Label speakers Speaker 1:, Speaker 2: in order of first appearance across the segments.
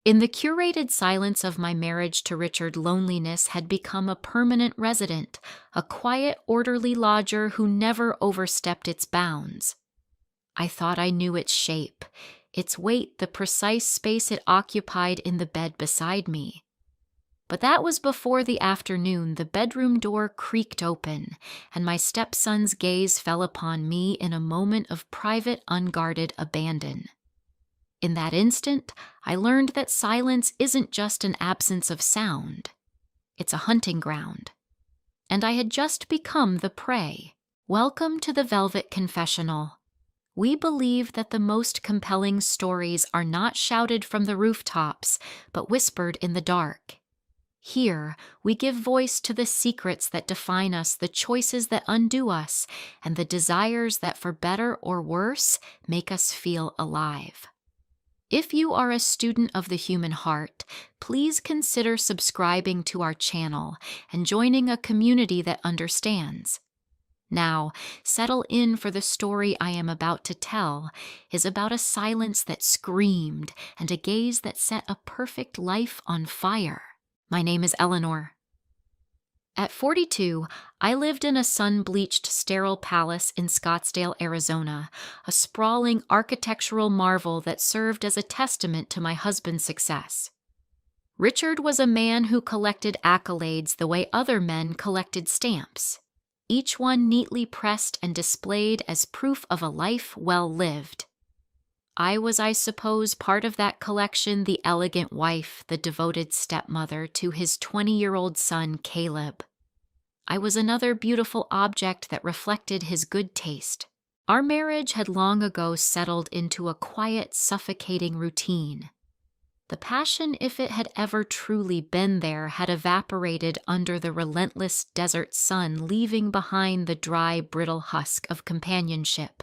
Speaker 1: In the curated silence of my marriage to Richard, loneliness had become a permanent resident, a quiet, orderly lodger who never overstepped its bounds. I thought I knew its shape, its weight, the precise space it occupied in the bed beside me. But that was before the afternoon the bedroom door creaked open, and my stepson's gaze fell upon me in a moment of private, unguarded abandon. In that instant, I learned that silence isn't just an absence of sound. It's a hunting ground. And I had just become the prey. Welcome to the Velvet Confessional. We believe that the most compelling stories are not shouted from the rooftops, but whispered in the dark. Here, we give voice to the secrets that define us, the choices that undo us, and the desires that, for better or worse, make us feel alive. If you are a student of the human heart, please consider subscribing to our channel and joining a community that understands. Now, settle in, for the story I am about to tell is about a silence that screamed and a gaze that set a perfect life on fire. My name is Eleanor. At 42, I lived in a sun-bleached, sterile palace in Scottsdale, Arizona, a sprawling architectural marvel that served as a testament to my husband's success. Richard was a man who collected accolades the way other men collected stamps, each one neatly pressed and displayed as proof of a life well lived. I was, I suppose, part of that collection, the elegant wife, the devoted stepmother to his 20-year-old son, Caleb. I was another beautiful object that reflected his good taste. Our marriage had long ago settled into a quiet, suffocating routine. The passion, if it had ever truly been there, had evaporated under the relentless desert sun, leaving behind the dry, brittle husk of companionship.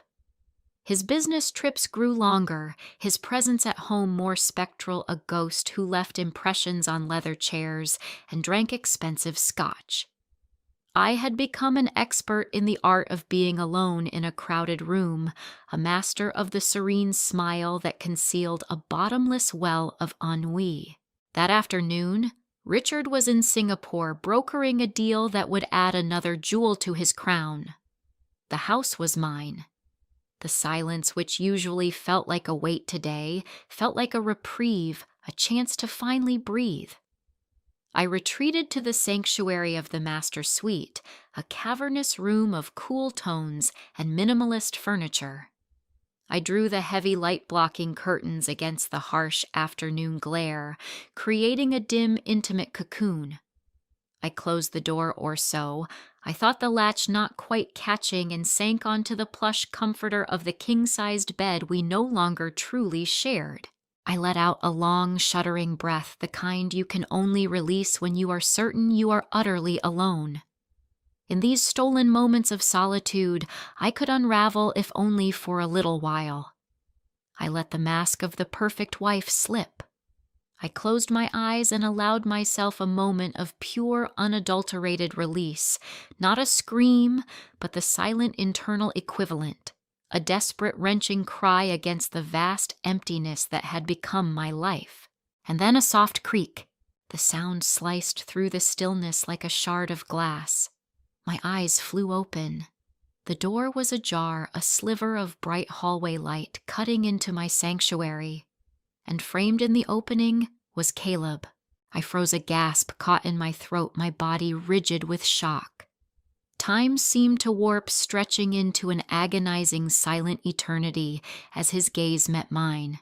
Speaker 1: His business trips grew longer, his presence at home more spectral, a ghost who left impressions on leather chairs and drank expensive scotch. I had become an expert in the art of being alone in a crowded room, a master of the serene smile that concealed a bottomless well of ennui. That afternoon, Richard was in Singapore brokering a deal that would add another jewel to his crown. The house was mine. The silence, which usually felt like a weight today, felt like a reprieve, a chance to finally breathe. I retreated to the sanctuary of the master suite, a cavernous room of cool tones and minimalist furniture. I drew the heavy light-blocking curtains against the harsh afternoon glare, creating a dim, intimate cocoon. I closed the door or so. I thought the latch not quite catching and sank onto the plush comforter of the king-sized bed we no longer truly shared. I let out a long, shuddering breath, the kind you can only release when you are certain you are utterly alone. In these stolen moments of solitude, I could unravel if only for a little while. I let the mask of the perfect wife slip. I closed my eyes and allowed myself a moment of pure, unadulterated release, not a scream, but the silent internal equivalent, a desperate, wrenching cry against the vast emptiness that had become my life. And then a soft creak. The sound sliced through the stillness like a shard of glass. My eyes flew open. The door was ajar, a sliver of bright hallway light cutting into my sanctuary. And framed in the opening was Caleb. I froze, a gasp caught in my throat, my body rigid with shock. Time seemed to warp, stretching into an agonizing, silent eternity as his gaze met mine.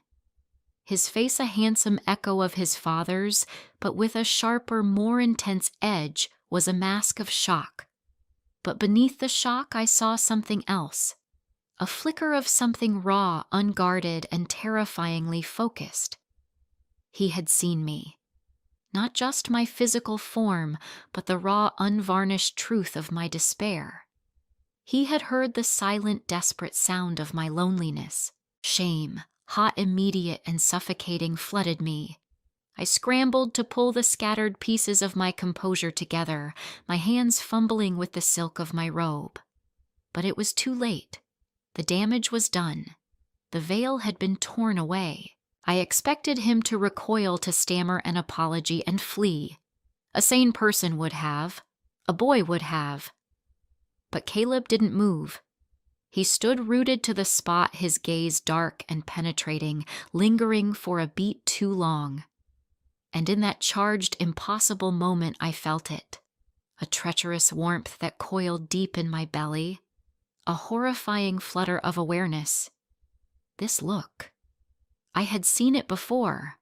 Speaker 1: His face a handsome echo of his father's, but with a sharper, more intense edge, was a mask of shock. But beneath the shock I saw something else. A flicker of something raw, unguarded, and terrifyingly focused. He had seen me. Not just my physical form, but the raw, unvarnished truth of my despair. He had heard the silent, desperate sound of my loneliness. Shame, hot, immediate, and suffocating, flooded me. I scrambled to pull the scattered pieces of my composure together, my hands fumbling with the silk of my robe. But it was too late. The damage was done. The veil had been torn away. I expected him to recoil, to stammer an apology and flee. A sane person would have. A boy would have. But Caleb didn't move. He stood rooted to the spot, his gaze dark and penetrating, lingering for a beat too long. And in that charged, impossible moment, I felt it. A treacherous warmth that coiled deep in my belly. A horrifying flutter of awareness. This look. I had seen it before.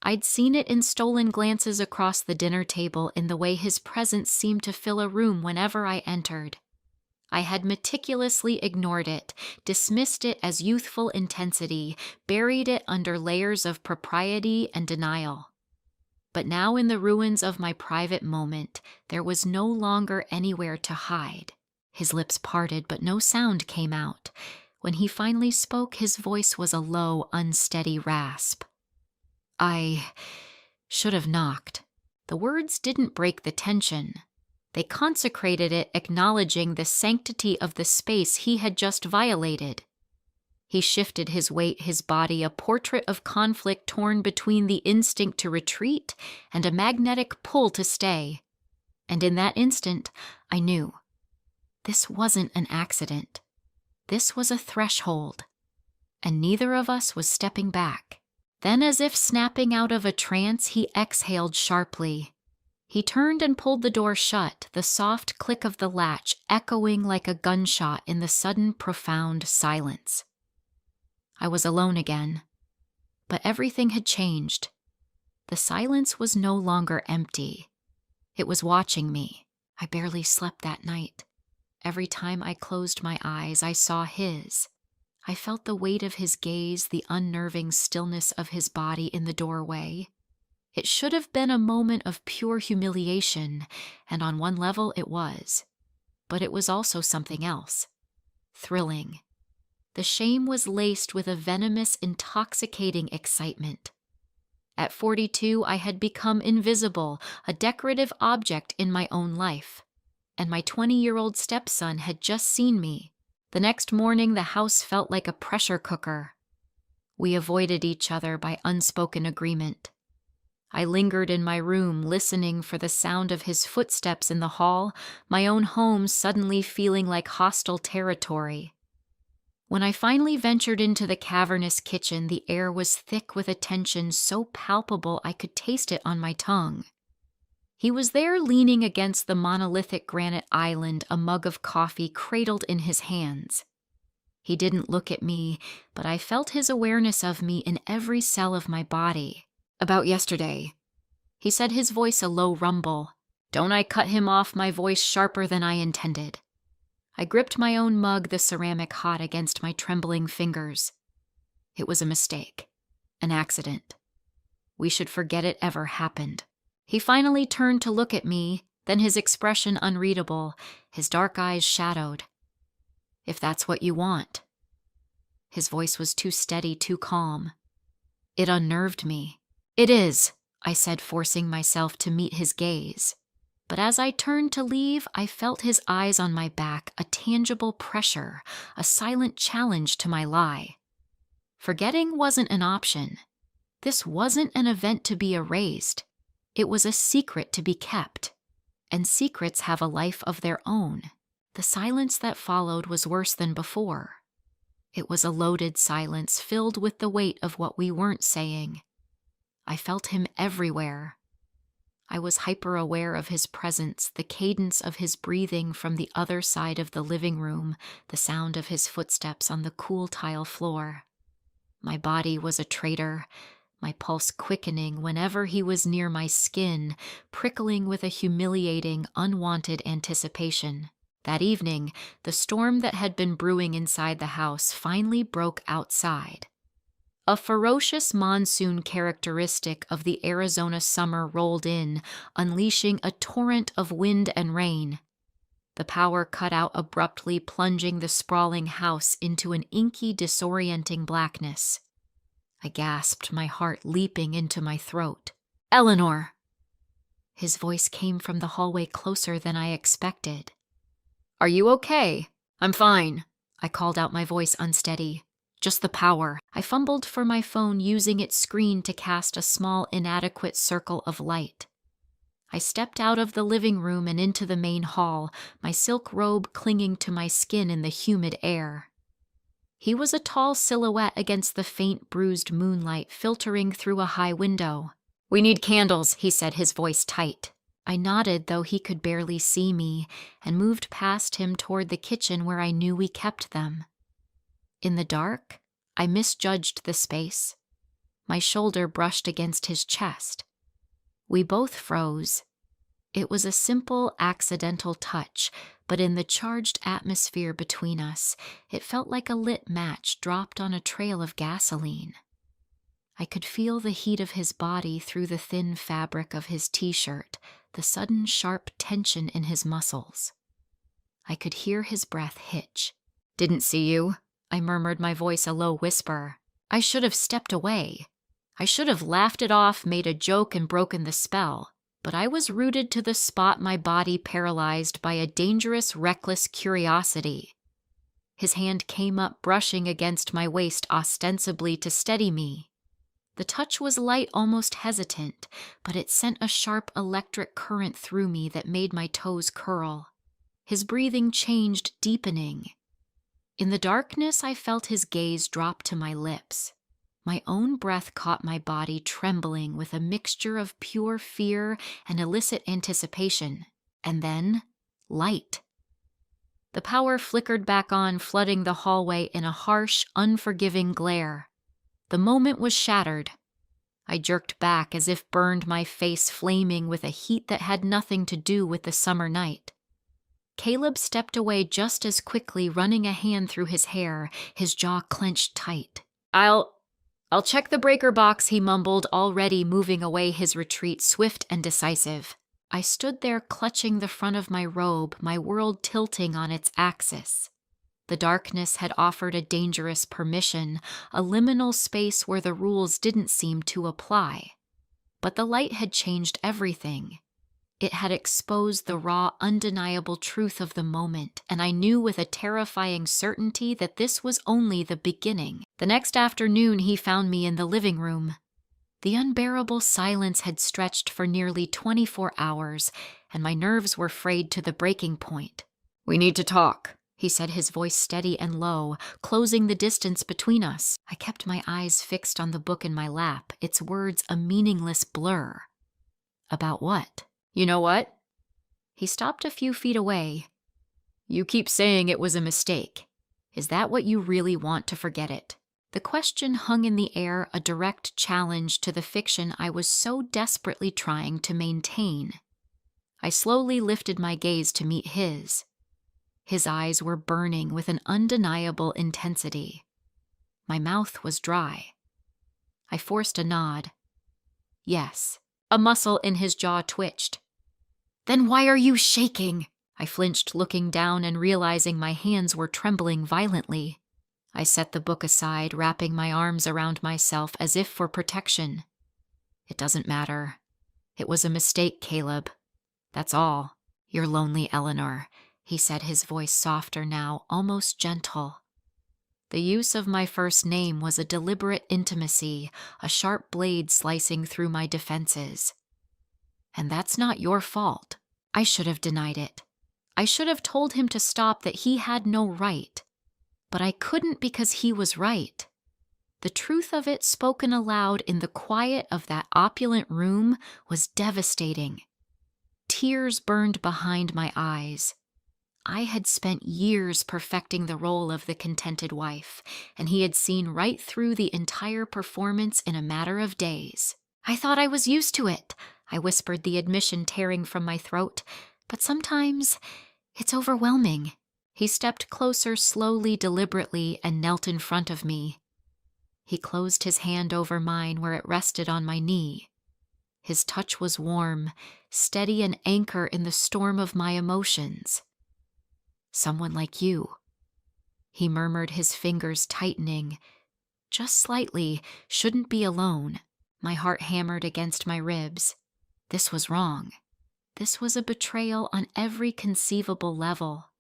Speaker 1: I'd seen it in stolen glances across the dinner table, in the way his presence seemed to fill a room whenever I entered. I had meticulously ignored it, dismissed it as youthful intensity, buried it under layers of propriety and denial. But now, in the ruins of my private moment, there was no longer anywhere to hide. His lips parted, but no sound came out. When he finally spoke, his voice was a low, unsteady rasp. I should have knocked. The words didn't break the tension. They consecrated it, acknowledging the sanctity of the space he had just violated. He shifted his weight, his body, a portrait of conflict torn between the instinct to retreat and a magnetic pull to stay. And in that instant, I knew. This wasn't an accident. This was a threshold. And neither of us was stepping back. Then, as if snapping out of a trance, he exhaled sharply. He turned and pulled the door shut, the soft click of the latch echoing like a gunshot in the sudden, profound silence. I was alone again. But everything had changed. The silence was no longer empty. It was watching me. I barely slept that night. Every time I closed my eyes, I saw his. I felt the weight of his gaze, the unnerving stillness of his body in the doorway. It should have been a moment of pure humiliation, and on one level it was. But it was also something else. Thrilling. The shame was laced with a venomous, intoxicating excitement. At 42, I had become invisible, a decorative object in my own life. And my 20-year-old stepson had just seen me. The next morning, the house felt like a pressure cooker. We avoided each other by unspoken agreement. I lingered in my room, listening for the sound of his footsteps in the hall, my own home suddenly feeling like hostile territory. When I finally ventured into the cavernous kitchen, the air was thick with a tension so palpable I could taste it on my tongue. He was there, leaning against the monolithic granite island, a mug of coffee cradled in his hands. He didn't look at me, but I felt his awareness of me in every cell of my body. About yesterday, he said, his voice a low rumble. Don't I cut him off, my voice sharper than I intended. I gripped my own mug, the ceramic hot against my trembling fingers. It was a mistake, an accident. We should forget it ever happened. He finally turned to look at me, then his expression unreadable, his dark eyes shadowed. If that's what you want. His voice was too steady, too calm. It unnerved me. It is, I said, forcing myself to meet his gaze. But as I turned to leave, I felt his eyes on my back, a tangible pressure, a silent challenge to my lie. Forgetting wasn't an option. This wasn't an event to be erased. It was a secret to be kept. And secrets have a life of their own. The silence that followed was worse than before. It was a loaded silence filled with the weight of what we weren't saying. I felt him everywhere. I was hyper-aware of his presence, the cadence of his breathing from the other side of the living room, the sound of his footsteps on the cool tile floor. My body was a traitor, my pulse quickening whenever he was near my skin, prickling with a humiliating, unwanted anticipation. That evening, the storm that had been brewing inside the house finally broke outside. A ferocious monsoon characteristic of the Arizona summer rolled in, unleashing a torrent of wind and rain. The power cut out abruptly, plunging the sprawling house into an inky, disorienting blackness. I gasped, my heart leaping into my throat. "Eleanor!" His voice came from the hallway closer than I expected. "Are you okay?" "I'm fine," I called out, my voice unsteady. Just the power. I fumbled for my phone, using its screen to cast a small, inadequate circle of light. I stepped out of the living room and into the main hall, my silk robe clinging to my skin in the humid air. He was a tall silhouette against the faint, bruised moonlight filtering through a high window. "We need candles," he said, his voice tight. I nodded, though he could barely see me, and moved past him toward the kitchen where I knew we kept them. In the dark, I misjudged the space. My shoulder brushed against his chest. We both froze. It was a simple, accidental touch, but in the charged atmosphere between us, it felt like a lit match dropped on a trail of gasoline. I could feel the heat of his body through the thin fabric of his t-shirt, the sudden sharp tension in his muscles. I could hear his breath hitch. "Didn't see you," I murmured, my voice a low whisper. I should have stepped away. I should have laughed it off, made a joke, and broken the spell. But I was rooted to the spot, my body paralyzed by a dangerous, reckless curiosity. His hand came up, brushing against my waist ostensibly to steady me. The touch was light, almost hesitant, but it sent a sharp electric current through me that made my toes curl. His breathing changed, deepening. In the darkness, I felt his gaze drop to my lips. My own breath caught my body, trembling with a mixture of pure fear and illicit anticipation. And then, light. The power flickered back on, flooding the hallway in a harsh, unforgiving glare. The moment was shattered. I jerked back as if burned, my face flaming with a heat that had nothing to do with the summer night. Caleb stepped away just as quickly, running a hand through his hair, his jaw clenched tight. I'll check the breaker box," he mumbled, already moving away, his retreat swift and decisive. I stood there clutching the front of my robe, my world tilting on its axis. The darkness had offered a dangerous permission, a liminal space where the rules didn't seem to apply. But the light had changed everything. It had exposed the raw, undeniable truth of the moment, and I knew with a terrifying certainty that this was only the beginning. The next afternoon, he found me in the living room. The unbearable silence had stretched for nearly 24 hours, and my nerves were frayed to the breaking point. "We need to talk," he said, his voice steady and low, closing the distance between us. I kept my eyes fixed on the book in my lap, its words a meaningless blur. "About what?" "You know what?" He stopped a few feet away. "You keep saying it was a mistake. Is that what you really want, to forget it?" The question hung in the air, a direct challenge to the fiction I was so desperately trying to maintain. I slowly lifted my gaze to meet his. His eyes were burning with an undeniable intensity. My mouth was dry. I forced a nod. "Yes." A muscle in his jaw twitched. "Then why are you shaking?" I flinched, looking down and realizing my hands were trembling violently. I set the book aside, wrapping my arms around myself as if for protection. "It doesn't matter. It was a mistake, Caleb. That's all. You're lonely, Eleanor," he said, his voice softer now, almost gentle. The use of my first name was a deliberate intimacy, a sharp blade slicing through my defenses. "And that's not your fault." I should have denied it. I should have told him to stop, that he had no right. But I couldn't, because he was right. The truth of it, spoken aloud in the quiet of that opulent room, was devastating. Tears burned behind my eyes. I had spent years perfecting the role of the contented wife, and he had seen right through the entire performance in a matter of days. "I thought I was used to it," I whispered, the admission tearing from my throat. "But sometimes it's overwhelming." He stepped closer, slowly, deliberately, and knelt in front of me. He closed his hand over mine where it rested on my knee. His touch was warm, steady, an anchor in the storm of my emotions. "Someone like you," he murmured, his fingers tightening. Just slightly, shouldn't be alone. My heart hammered against my ribs. This was wrong. This was a betrayal on every conceivable level.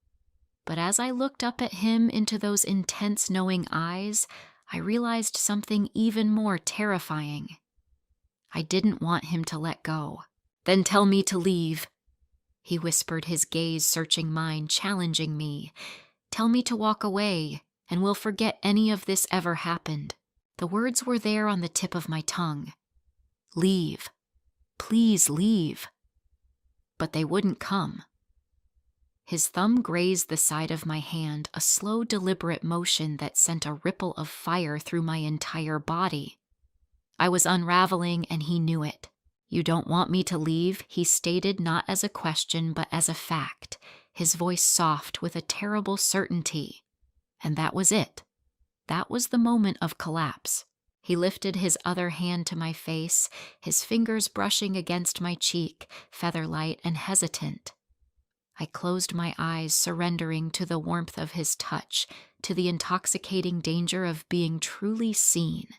Speaker 1: But as I looked up at him into those intense, knowing eyes, I realized something even more terrifying. I didn't want him to let go. "Then tell me to leave," he whispered, his gaze searching mine, challenging me. "Tell me to walk away, and we'll forget any of this ever happened." The words were there on the tip of my tongue. Leave. Please leave. But they wouldn't come. His thumb grazed the side of my hand, a slow, deliberate motion that sent a ripple of fire through my entire body. I was unraveling, and he knew it. "You don't want me to leave?" he stated, not as a question, but as a fact, his voice soft with a terrible certainty. And that was it. That was the moment of collapse. He lifted his other hand to my face, his fingers brushing against my cheek, feather-light and hesitant. I closed my eyes, surrendering to the warmth of his touch, to the intoxicating danger of being truly seen.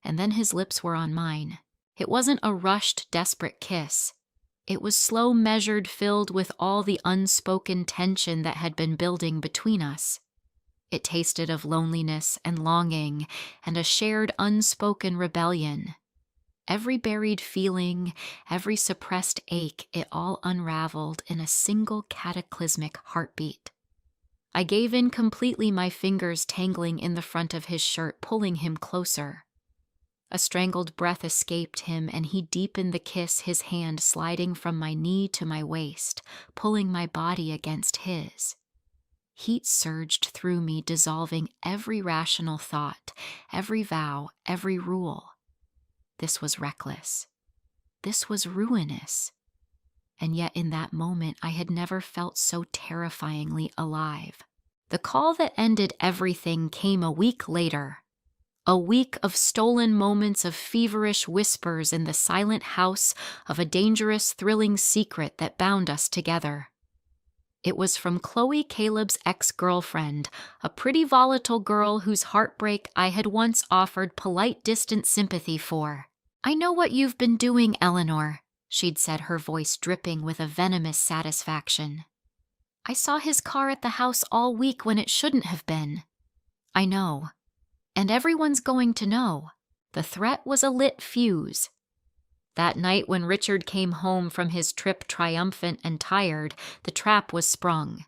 Speaker 1: And then his lips were on mine. It wasn't a rushed, desperate kiss. It was slow, measured, filled with all the unspoken tension that had been building between us. It tasted of loneliness and longing and a shared unspoken rebellion. Every buried feeling, every suppressed ache, it all unraveled in a single cataclysmic heartbeat. I gave in completely, my fingers tangling in the front of his shirt, pulling him closer. A strangled breath escaped him, and he deepened the kiss, his hand sliding from my knee to my waist, pulling my body against his. Heat surged through me, dissolving every rational thought, every vow, every rule. This was reckless. This was ruinous. And yet in that moment, I had never felt so terrifyingly alive. The call that ended everything came a week later. A week of stolen moments, of feverish whispers in the silent house of a dangerous, thrilling secret that bound us together. It was from Chloe, Caleb's ex-girlfriend, a pretty volatile girl whose heartbreak I had once offered polite, distant sympathy for. "I know what you've been doing, Eleanor," she'd said, her voice dripping with a venomous satisfaction. "I saw his car at the house all week when it shouldn't have been." "I know. And everyone's going to know." The threat was a lit fuse. That night when Richard came home from his trip triumphant and tired, the trap was sprung.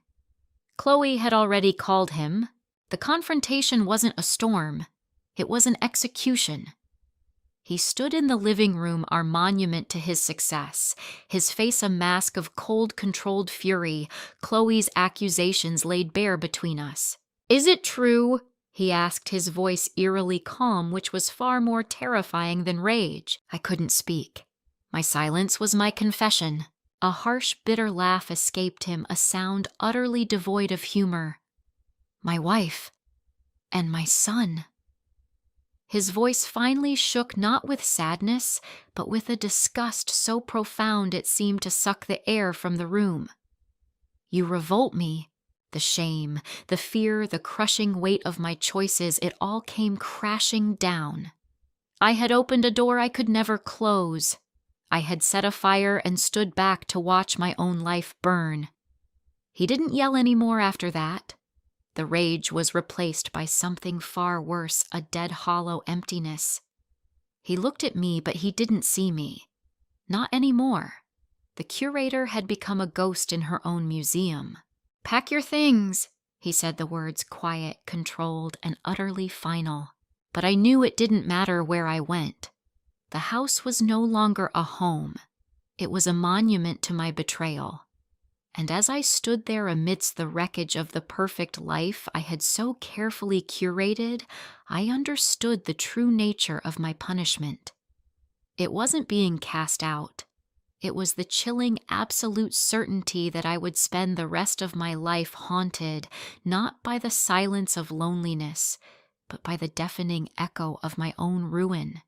Speaker 1: Chloe had already called him. The confrontation wasn't a storm. It was an execution. He stood in the living room, our monument to his success, his face a mask of cold, controlled fury, Chloe's accusations laid bare between us. "Is it true?" he asked, his voice eerily calm, which was far more terrifying than rage. I couldn't speak. My silence was my confession. A harsh, bitter laugh escaped him, a sound utterly devoid of humor. "My wife and my son." His voice finally shook, not with sadness, but with a disgust so profound it seemed to suck the air from the room. "You revolt me." The shame, the fear, the crushing weight of my choices, it all came crashing down. I had opened a door I could never close. I had set a fire and stood back to watch my own life burn. He didn't yell anymore after that. The rage was replaced by something far worse, a dead, hollow emptiness. He looked at me, but he didn't see me. Not anymore. The curator had become a ghost in her own museum. "Pack your things," he said, the words quiet, controlled, and utterly final. But I knew it didn't matter where I went. The house was no longer a home. It was a monument to my betrayal. And as I stood there amidst the wreckage of the perfect life I had so carefully curated, I understood the true nature of my punishment. It wasn't being cast out. It was the chilling, absolute certainty that I would spend the rest of my life haunted, not by the silence of loneliness, but by the deafening echo of my own ruin.